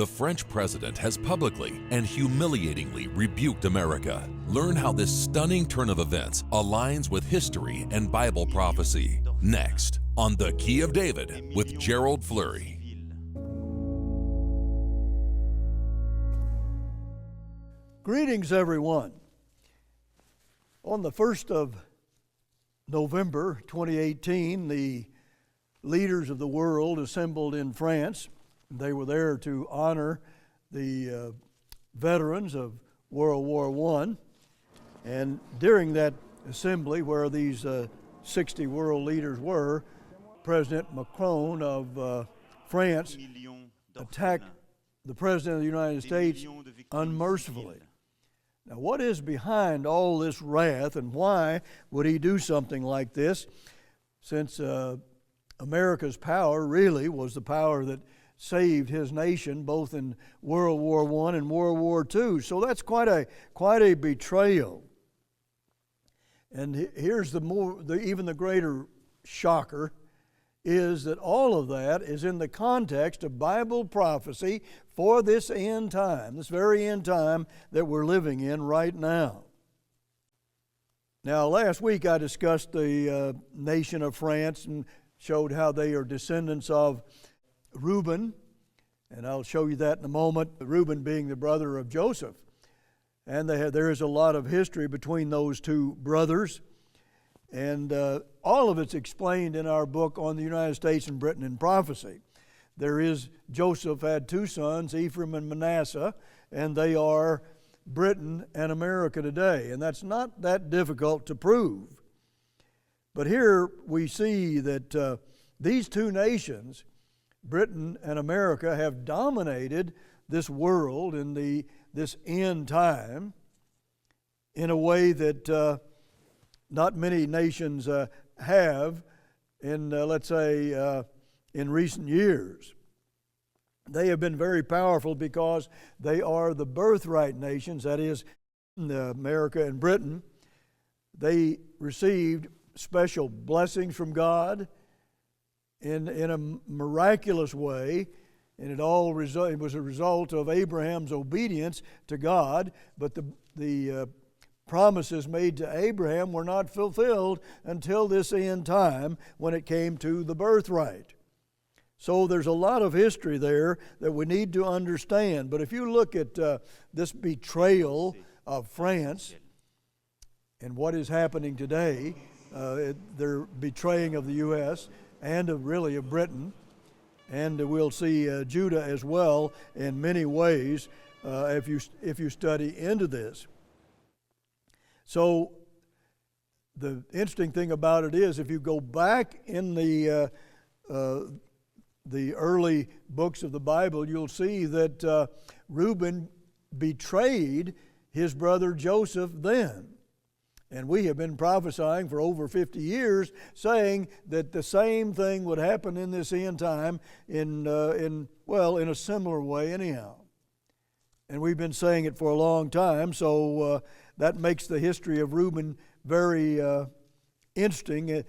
the French president has publicly and humiliatingly rebuked America. Learn how this stunning turn of events aligns with history and Bible prophecy. Next, on The Key of David with Gerald Flurry. Greetings, everyone. On the 1st of November 2018, the leaders of the world assembled in France. They were there to honor the veterans of World War I. And during that assembly, where these 60 world leaders were, President Macron of France attacked the President of the United States unmercifully. Now, what is behind all this wrath, and why would he do something like this, since America's power really was the power that saved his nation both in World War I and World War II? So that's quite a betrayal. And here's even the greater shocker, is that all of that is in the context of Bible prophecy for this end time, this very end time that we're living in right now. Now, last week I discussed the nation of France and showed how they are descendants of Reuben, and I'll show you that in a moment, Reuben being the brother of Joseph. And there is a lot of history between those two brothers. And all of it's explained in our book on the United States and Britain in Prophecy. Joseph had two sons, Ephraim and Manasseh, and they are Britain and America today. And that's not that difficult to prove. But here we see that these two nations, Britain and America, have dominated this world in this end time in a way that not many nations have in, let's say, in recent years. They have been very powerful because they are the birthright nations, that is, America and Britain. They received special blessings from God in a miraculous way, and it was a result of Abraham's obedience to God, but the promises made to Abraham were not fulfilled until this end time when it came to the birthright. So there's a lot of history there that we need to understand. But if you look at this betrayal of France and what is happening today, their betraying of the U.S. and of Britain, and we'll see Judah as well in many ways if you study into this. So the interesting thing about it is, if you go back in the early books of the Bible, you'll see that Reuben betrayed his brother Joseph then. And we have been prophesying for over 50 years, saying that the same thing would happen in this end time in a similar way anyhow. And we've been saying it for a long time, so that makes the history of Reuben very interesting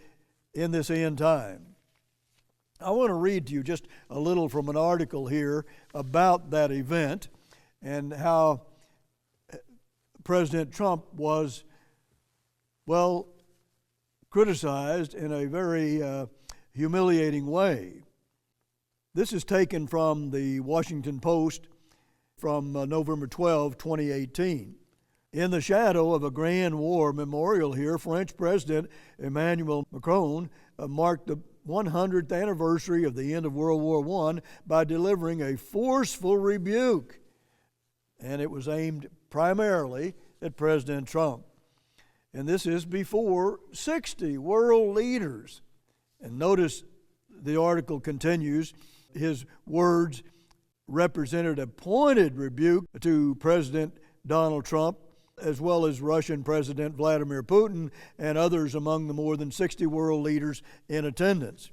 in this end time. I want to read to you just a little from an article here about that event and how President Trump was, criticized in a very humiliating way. This is taken from the Washington Post from November 12, 2018. In the shadow of a grand war memorial here, French President Emmanuel Macron marked the 100th anniversary of the end of World War I by delivering a forceful rebuke. And it was aimed primarily at President Trump. And this is before 60 world leaders. And notice the article continues, his words represented a pointed rebuke to President Donald Trump, as well as Russian President Vladimir Putin and others among the more than 60 world leaders in attendance.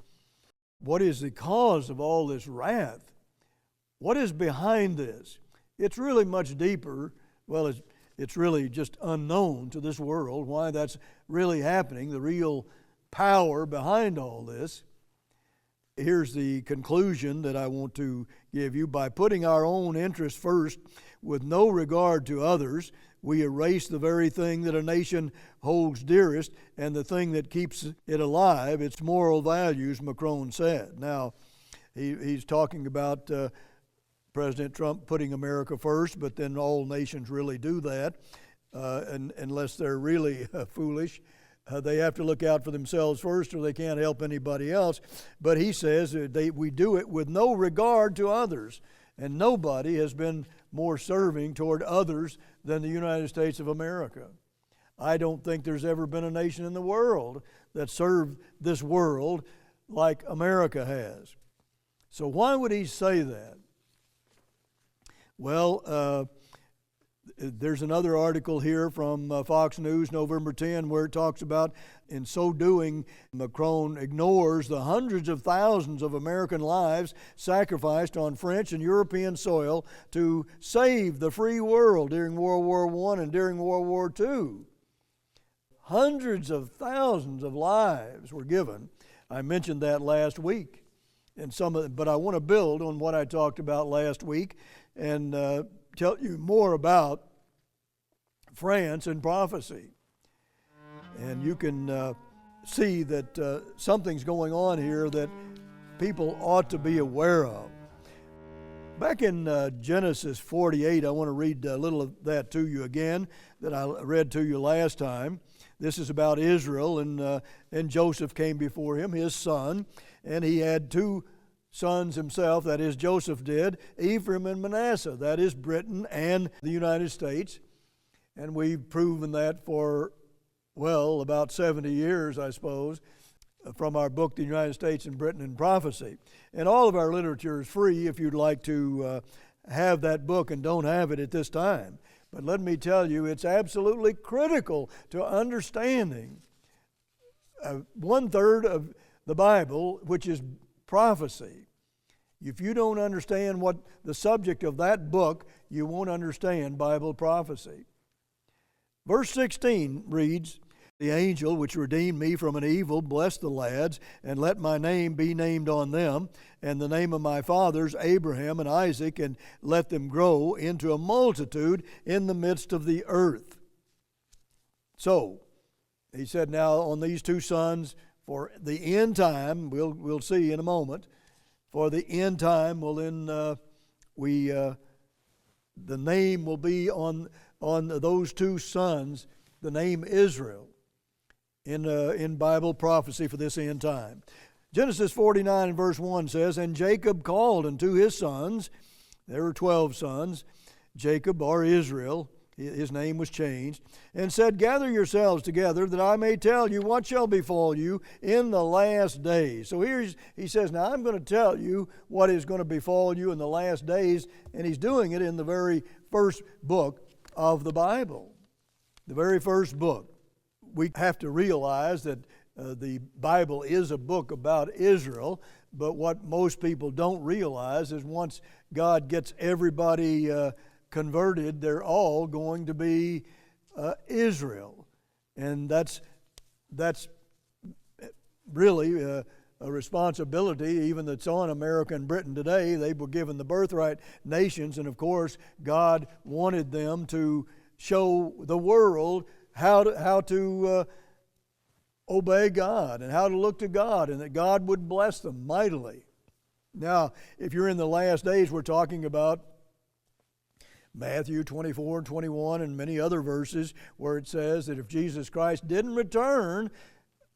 What is the cause of all this wrath? What is behind this? It's really much deeper. Well, it's really just unknown to this world why that's really happening, the real power behind all this. here's the conclusion that I want to give you. By putting our own interests first with no regard to others, we erase the very thing that a nation holds dearest and the thing that keeps it alive, its moral values, Macron said. Now, he's talking about President Trump putting America first, but then all nations really do that, and unless they're really foolish. They have to look out for themselves first or they can't help anybody else. But he says we do it with no regard to others. And nobody has been more serving toward others than the United States of America. I don't think there's ever been a nation in the world that served this world like America has. So why would he say that? Well, there's another article here from Fox News, November 10, where it talks about, in so doing, Macron ignores the hundreds of thousands of American lives sacrificed on French and European soil to save the free world during World War I and during World War II. Hundreds of thousands of lives were given. I mentioned that last week, but I want to build on what I talked about last week and tell you more about France and prophecy. And you can see that something's going on here that people ought to be aware of. Back in Genesis 48, I want to read a little of that to you again that I read to you last time. This is about Israel, and Joseph came before him, his son, and he had two sons himself, that is Joseph did, Ephraim and Manasseh, that is Britain and the United States. And we've proven that for, well, about 70 years, I suppose, from our book, The United States and Britain in Prophecy. And all of our literature is free if you'd like to have that book and don't have it at this time. But let me tell you, it's absolutely critical to understanding 1/3 of the Bible, which is prophecy. If you don't understand what the subject of that book, you won't understand Bible prophecy. Verse 16 reads, "The angel which redeemed me from an evil, bless the lads, and let my name be named on them, and the name of my fathers, Abraham and Isaac, and let them grow into a multitude in the midst of the earth." So, he said, now on these two sons, for the end time, we'll see in a moment, for the end time, well then the name will be on those two sons, the name Israel, in Bible prophecy for this end time. Genesis 49 and verse 1 says, "And Jacob called unto his sons," there were 12 sons, Jacob or Israel, his name was changed, "and said, Gather yourselves together, that I may tell you what shall befall you in the last days." So here he says, now I'm going to tell you what is going to befall you in the last days, and he's doing it in the very first book of the Bible. The very first book. We have to realize that the Bible is a book about Israel, but what most people don't realize is once God gets everybody converted, they're all going to be Israel. And that's really a responsibility even that's on America and Britain today. They were given the birthright nations, and of course God wanted them to show the world how to obey God and how to look to God, and that God would bless them mightily. Now, if you're in the last days, we're talking about Matthew 24 and 21 and many other verses where it says that if Jesus Christ didn't return,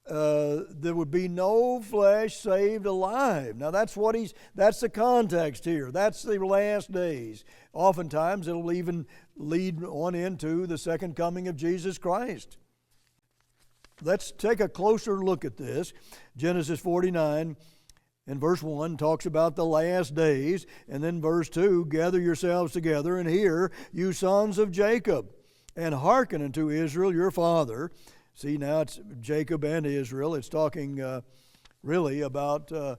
there would be no flesh saved alive. Now that's the context here. That's the last days. Oftentimes it'll even lead on into the second coming of Jesus Christ. Let's take a closer look at this. Genesis 49 and verse 1 talks about the last days, and then verse 2, "Gather yourselves together, and hear, you sons of Jacob, and hearken unto Israel your father." See, now it's Jacob and Israel. It's talking really about the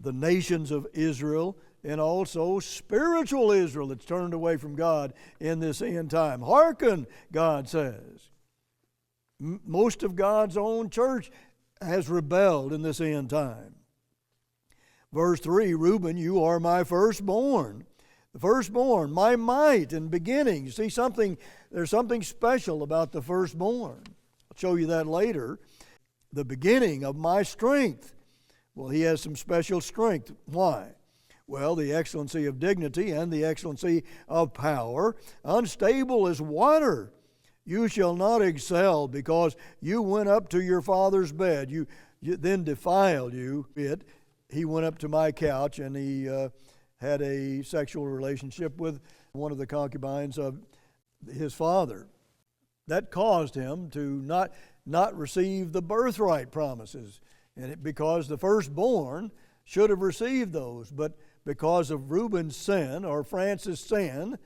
nations of Israel and also spiritual Israel that's turned away from God in this end time. Hearken, God says. Most of God's own church has rebelled in this end time. Verse 3, Reuben, you are my firstborn. The firstborn, my might and beginning. You see, there's something special about the firstborn. I'll show you that later. The beginning of my strength. Well, he has some special strength. Why? Well, the excellency of dignity and the excellency of power. Unstable as water. You shall not excel because you went up to your father's bed. You then defiled you. He went up to my couch and he had a sexual relationship with one of the concubines of his father. That caused him to not receive the birthright promises, and because the firstborn should have received those, but because of Reuben's sin, or France's sin,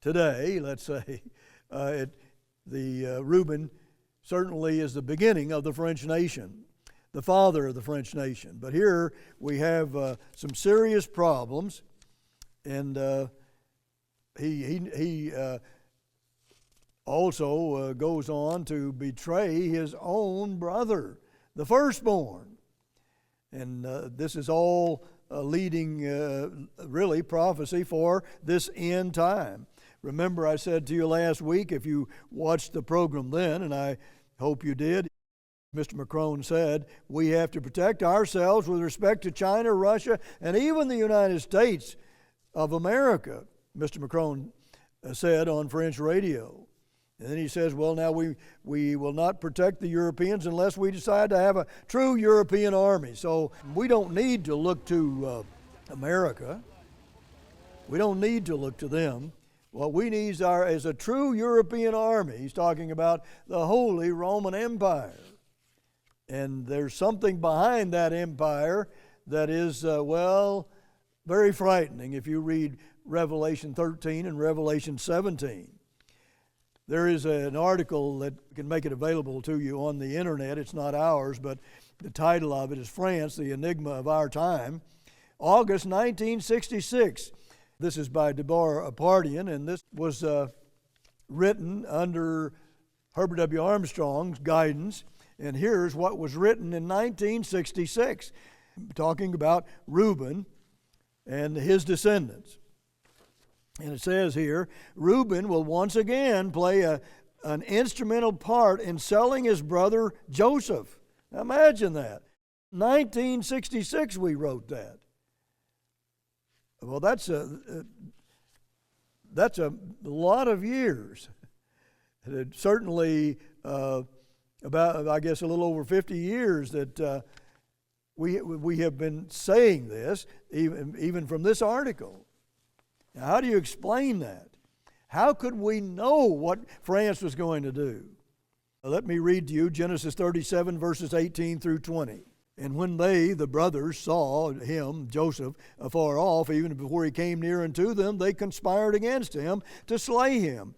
today, let's say, Reuben certainly is the beginning of the French nation, the father of the French nation. But here we have some serious problems, and he also goes on to betray his own brother, the firstborn. And this is all leading, really, prophecy for this end time. Remember, I said to you last week, if you watched the program then, and I hope you did, Mr. Macron said, we have to protect ourselves with respect to China, Russia, and even the United States of America, Mr. Macron said on French radio. And then he says, well, now we will not protect the Europeans unless we decide to have a true European army. So we don't need to look to America. We don't need to look to them. What we need is a true European army. He's talking about the Holy Roman Empire. And there's something behind that empire that is, very frightening if you read Revelation 13 and Revelation 17. There is an article that can make it available to you on the internet. It's not ours, but the title of it is France, the Enigma of Our Time. August 1966. This is by Deborah Apardian, and this was written under Herbert W. Armstrong's guidance. And here's what was written in 1966, talking about Reuben and his descendants. And it says here, Reuben will once again play an instrumental part in selling his brother Joseph. Now imagine that. 1966 we wrote that. Well, that's a lot of years. It certainly about, I guess, a little over 50 years that we have been saying this, even from this article. Now, how do you explain that? How could we know what France was going to do? Let me read to you Genesis 37, verses 18 through 20. And when they, the brothers, saw him, Joseph, afar off, even before he came near unto them, they conspired against him to slay him.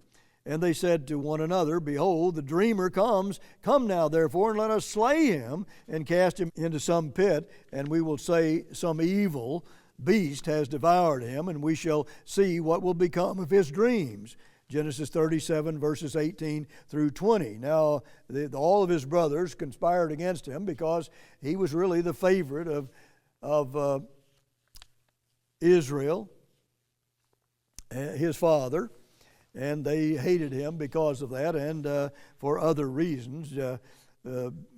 And they said to one another, behold, the dreamer comes. Come now, therefore, and let us slay him and cast him into some pit, and we will say some evil beast has devoured him, and we shall see what will become of his dreams. Genesis 37, verses 18 through 20. Now, all of his brothers conspired against him because he was really the favorite of Israel, his father, and they hated him because of that and for other reasons.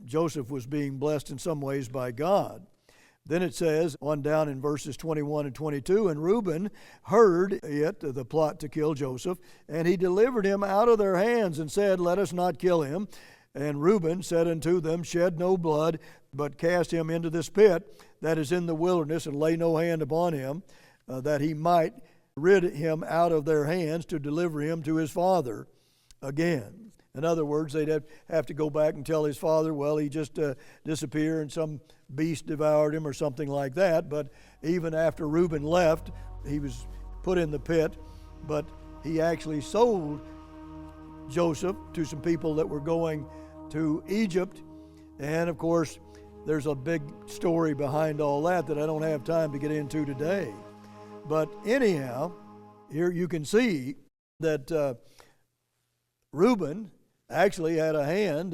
Joseph was being blessed in some ways by God. Then it says, on down in verses 21 and 22, and Reuben heard the plot to kill Joseph, and he delivered him out of their hands and said, let us not kill him. And Reuben said unto them, shed no blood, but cast him into this pit that is in the wilderness, and lay no hand upon him, that he might rid him out of their hands to deliver him to his father again. In other words, they'd have to go back and tell his father, well, he just disappeared and some beast devoured him or something like that. But even after Reuben left, he was put in the pit, but he actually sold Joseph to some people that were going to Egypt. And of course, there's a big story behind all that I don't have time to get into today. But anyhow, here you can see that Reuben actually had a hand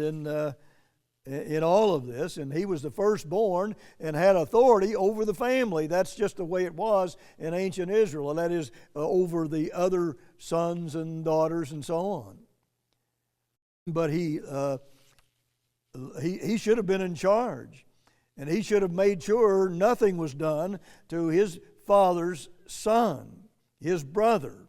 in all of this, and he was the firstborn and had authority over the family. That's just the way it was in ancient Israel, and that is over the other sons and daughters and so on. But he should have been in charge, and he should have made sure nothing was done to his father's son, his brother.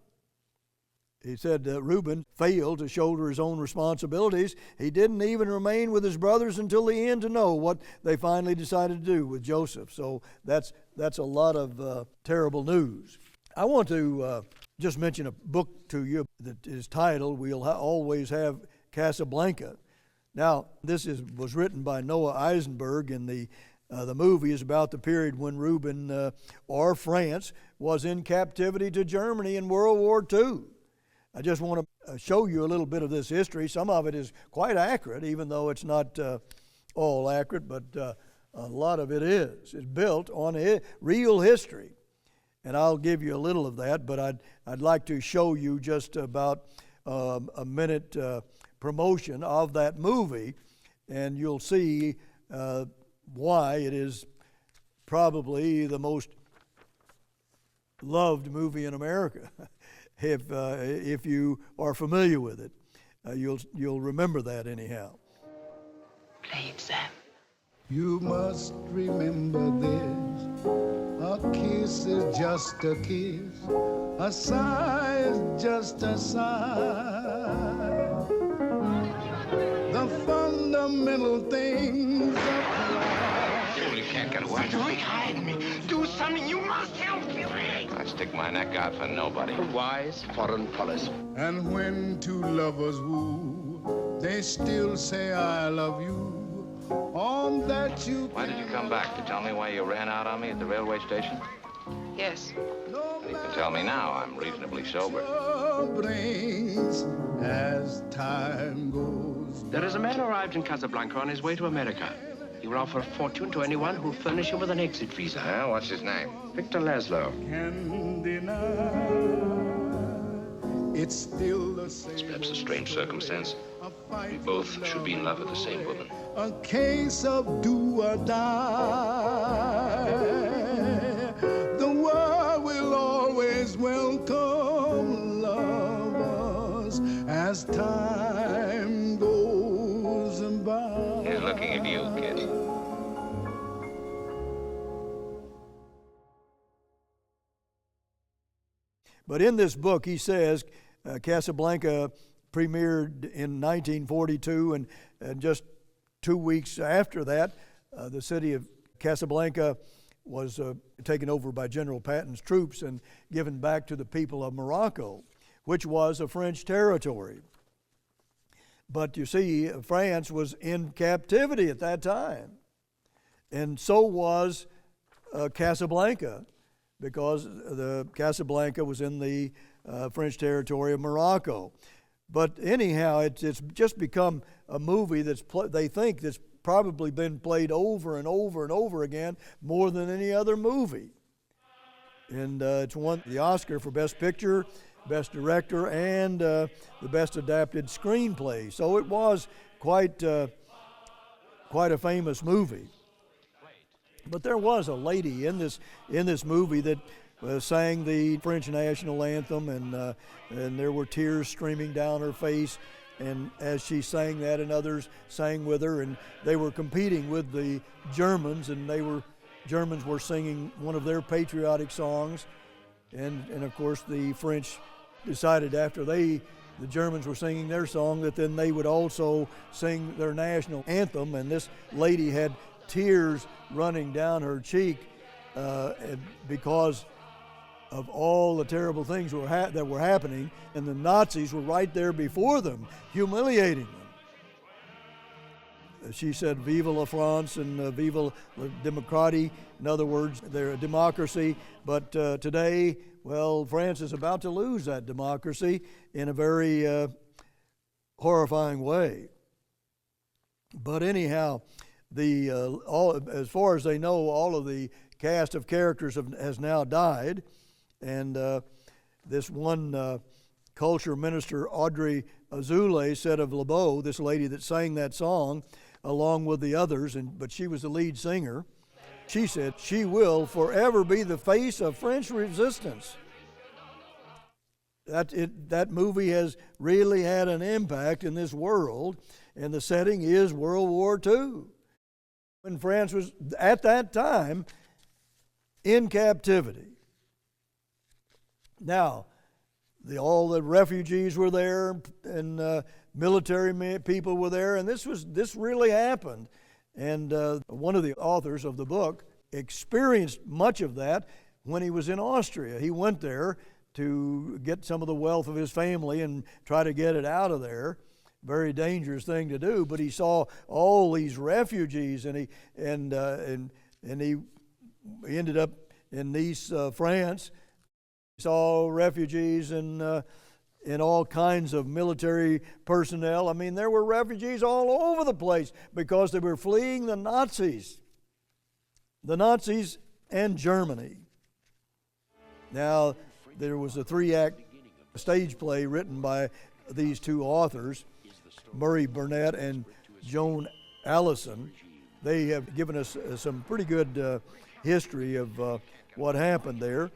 He said Reuben failed to shoulder his own responsibilities. He didn't even remain with his brothers until the end to know what they finally decided to do with Joseph. So that's a lot of terrible news. I want to just mention a book to you that is titled "We'll Always Have Casablanca." Now, this was written by Noah Eisenberg, and the movie is about the period when Reuben, or France, was in captivity to Germany in World War II. I just want to show you a little bit of this history. Some of it is quite accurate, even though it's not all accurate, but a lot of it is. It's built on real history. And I'll give you a little of that, but I'd like to show you just about a minute promotion of that movie, and you'll see why it is probably the most loved movie in America. If you are familiar with it, you'll remember that anyhow. Play it, Sam. You must remember this. A kiss is just a kiss. A sigh is just a sigh. The fundamental things apply. You can't get away. Don't hide me. Do something. You must help me. I stick my neck out for nobody. Wise foreign policy. And when two lovers woo, they still say I love you. On that you Why did you come back? To tell me why you ran out on me at the railway station? Yes. You can tell me now. I'm reasonably sober. brings as time goes. There is a man arrived in Casablanca on his way to America. He will offer a fortune to anyone who'll furnish him with an exit visa. Yeah, what's his name? Victor Laszlo. Can deny it's still the same. It's perhaps a strange circumstance. We both should be in love with the same woman. A case of do or die. The world will always welcome lovers as time goes by. He's looking at you, kid. But in this book, he says Casablanca premiered in 1942, and just 2 weeks after that, the city of Casablanca was taken over by General Patton's troops and given back to the people of Morocco, which was a French territory. But you see, France was in captivity at that time, and so was Casablanca, because the Casablanca was in the French territory of Morocco. But anyhow, it's just become a movie that's they think that's probably been played over and over and over again more than any other movie. And it's won the Oscar for Best Picture, Best Director, and the Best Adapted Screenplay. So it was quite a famous movie. But there was a lady in this movie that sang the French national anthem, and there were tears streaming down her face, and as she sang that, and others sang with her, and they were competing with the Germans, and Germans were singing one of their patriotic songs, and of course the French decided after the Germans were singing their song that then they would also sing their national anthem, and this lady had tears running down her cheek because of all the terrible things that were happening, and the Nazis were right there before them, humiliating them. She said, "Vive la France" and "Vive la démocratie." In other words, they're a democracy. But today, well, France is about to lose that democracy in a very horrifying way. But anyhow, as far as they know, all of the cast of characters has now died, and this one culture minister, Audrey Azoulay, said of LeBeau, this lady that sang that song, along with the others, but she was the lead singer. She said she will forever be the face of French resistance. That movie has really had an impact in this world, and the setting is World War II. When France was, at that time, in captivity. Now, all the refugees were there, and military people were there, and this really happened. And one of the authors of the book experienced much of that when he was in Austria. He went there to get some of the wealth of his family and try to get it out of there. Very dangerous thing to do, but he saw all these refugees, and he ended up in Nice, France. He saw refugees and all kinds of military personnel. I mean, there were refugees all over the place because they were fleeing the Nazis and Germany. Now, there was a 3-act stage play written by these two authors, Murray Burnett and Joan Allison. They have given us some pretty good history of what happened there.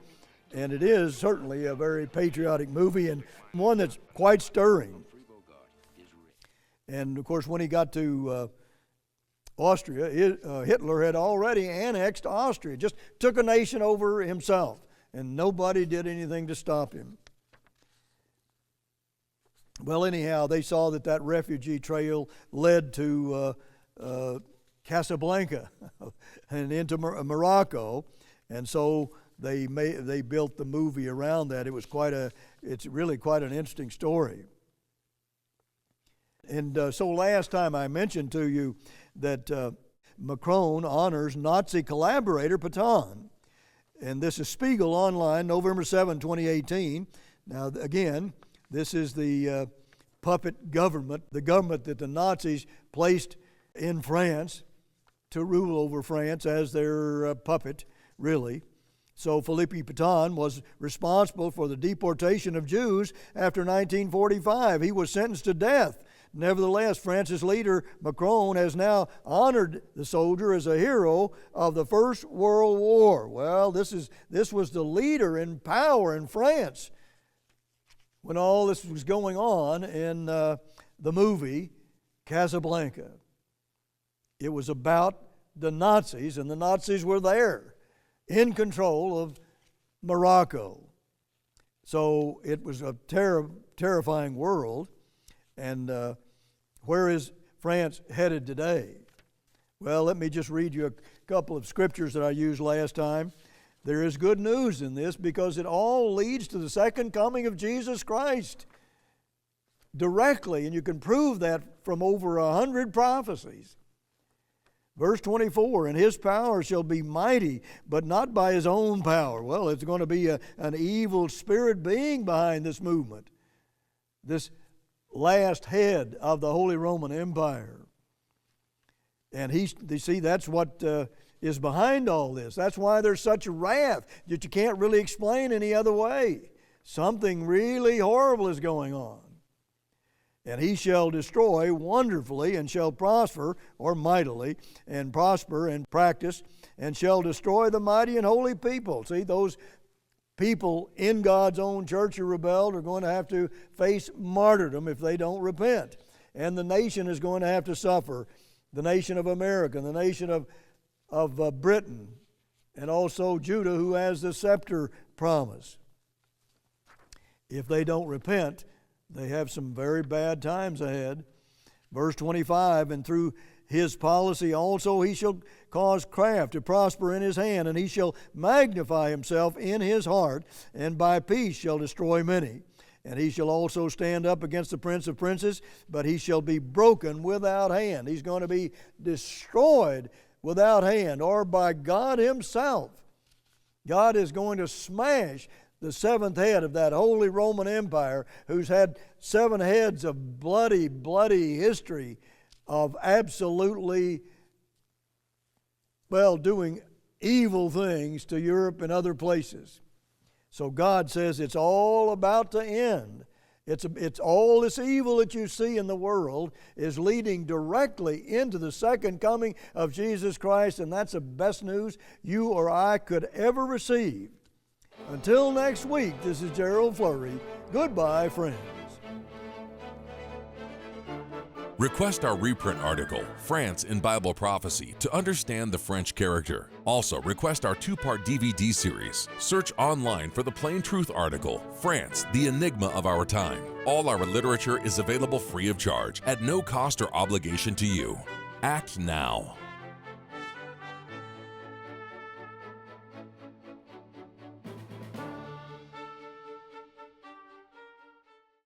And it is certainly a very patriotic movie, and one that's quite stirring. And of course, when he got to Austria, Hitler had already annexed Austria, just took a nation over himself, and nobody did anything to stop him. Well, anyhow, they saw that refugee trail led to Casablanca and into Morocco, and so they built the movie around that. It's really quite an interesting story. And so last time I mentioned to you that Macron honors Nazi collaborator Pétain. And this is Spiegel Online, November 7, 2018. Now, again, this is the puppet government, the government that the Nazis placed in France to rule over France as their puppet, really. So Philippe Pétain was responsible for the deportation of Jews after 1945. He was sentenced to death. Nevertheless, France's leader, Macron, has now honored the soldier as a hero of the First World War. Well, this was the leader in power in France when all this was going on in the movie Casablanca. It was about the Nazis, and the Nazis were there in control of Morocco. So it was a terrifying world. And where is France headed today? Well, let me just read you a couple of scriptures that I used last time. There is good news in this because it all leads to the second coming of Jesus Christ directly, and you can prove that from over 100 prophecies. Verse 24, and his power shall be mighty, but not by his own power. Well, it's going to be an evil spirit being behind this movement, this last head of the Holy Roman Empire. And you see, that's what is behind all this. That's why there's such wrath that you can't really explain any other way. Something really horrible is going on. And he shall destroy wonderfully, and shall prosper, or mightily, and prosper and practice, and shall destroy the mighty and holy people. See, those people in God's own church who rebelled are going to have to face martyrdom if they don't repent. And the nation is going to have to suffer. The nation of America, the nation of Britain, and also Judah, who has the scepter promise. If they don't repent, they have some very bad times ahead. Verse 25, and through his policy also he shall cause craft to prosper in his hand, and he shall magnify himself in his heart, and by peace shall destroy many. And he shall also stand up against the prince of princes, but he shall be broken without hand. He's going to be destroyed without hand, or by God himself. God is going to smash the seventh head of that Holy Roman Empire, who's had 7 heads of bloody history of absolutely, doing evil things to Europe and other places. So God says it's all about to end. It's all this evil that you see in the world is leading directly into the second coming of Jesus Christ, and that's the best news you or I could ever receive. Until next week, this is Gerald Flurry. Goodbye, friends. Request our reprint article, France in Bible Prophecy, to understand the French character. Also, request our 2-part DVD series. Search online for the Plain Truth article, France, the Enigma of Our Time. All our literature is available free of charge, at no cost or obligation to you. Act now.